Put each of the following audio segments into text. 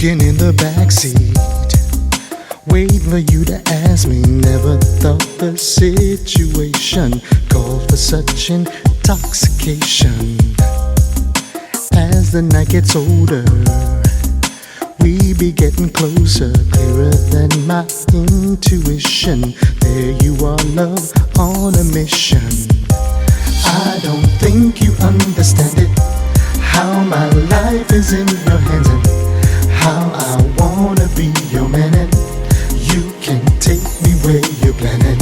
Smoking in the backseat, waiting for you to ask me. Never thought the situation called for such intoxication. As the night gets older, we be getting closer, clearer than my intuition. There you are, love on a mission. I don't think you understand it, how my life is in your hands and how I wanna be your man. And you can take me where you're planning.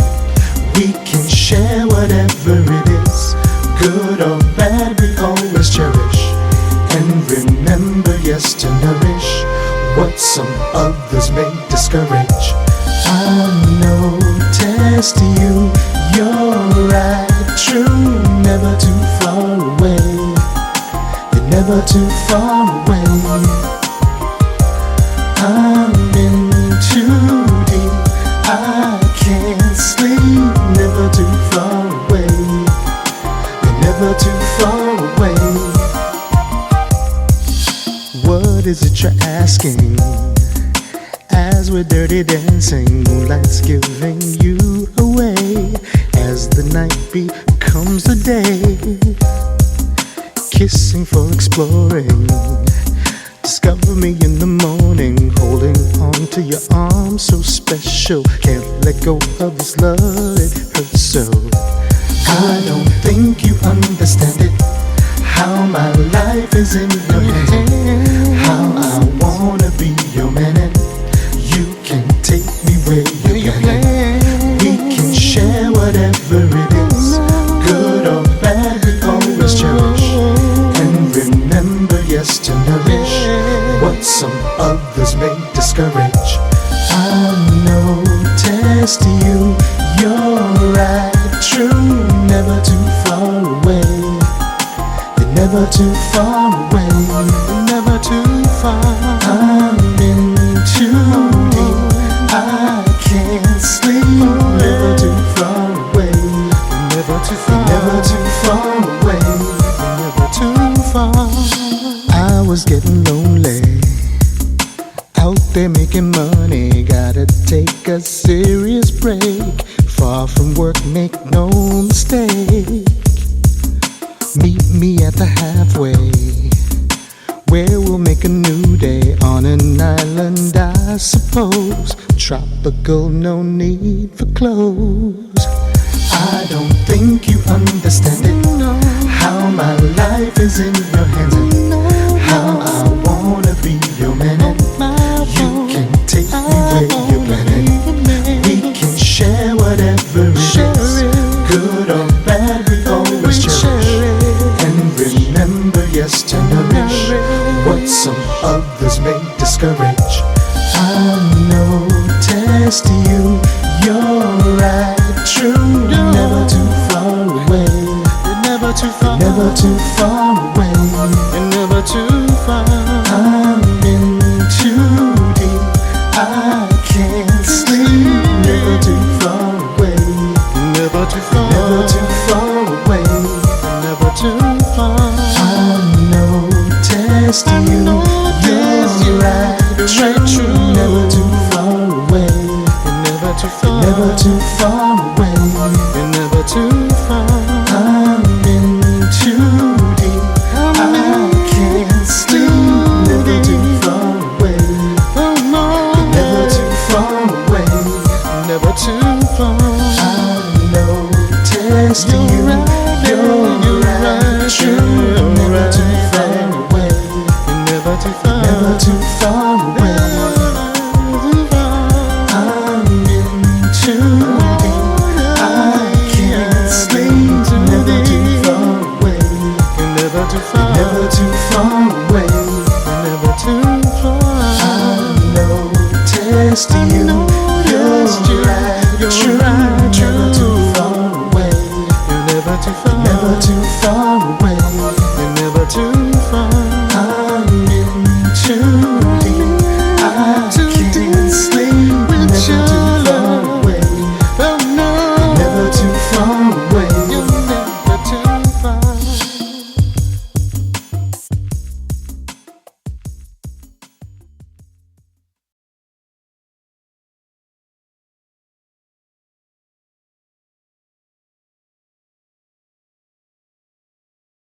We can share whatever it is, good or bad, we always cherish. And remember, yes, to nourish what some others may discourage. I know, test you, you're right, true, never too far away. You're never too far away. I'm in too deep, I can't sleep. Never too far away. You're never too far away. What is it you're asking? As we're dirty dancing, moonlight's giving you away. As the night becomes the day, kissing for exploring. Discover me in the morning, holding on to your arms so special. Can't let go of this love, it hurts so. I don't think you understand it, how my life is in your hands, how I wanna be your man. And you can take me where you're planning. We can share whatever it is, good or bad, we always cherish. And remember, yes, to nourish what some others may discourage. I know, test you, you're right, true, never too far away. You're never too far away. You're never too far. I'm in too deep, I can't sleep. Never too far away. You're never too far. You're never too far away. You're never too far. I was getting lonely, out there making money. Gotta take a serious break. Far from work, make no mistake. Meet me at the halfway, where we'll make a new day on an island, I suppose. Tropical, no need for clothes. I don't think you understand it, how my life is in your hands and how I wanna be your man. And you can take me where you're planning. We can share whatever it is, good or bad, we always cherish. And remember, yes, to nourish what some others may discourage. I know, test you, you're right, true, never too far away. You're never too far. You're never too far away. You're never too far. I'm in too deep, I can't sleep. Never too far away. Never too far. Never too far away. Never too far. I know, test you, you're right, true, never too far away. You're never too far. You're never too far away. You're never too far. I'm in too deep, I can't sleep. Never too far away. Oh no. You're never too far away. Never too far. I know, test you, you're right, true, never too far away. You're never too far. Never too far.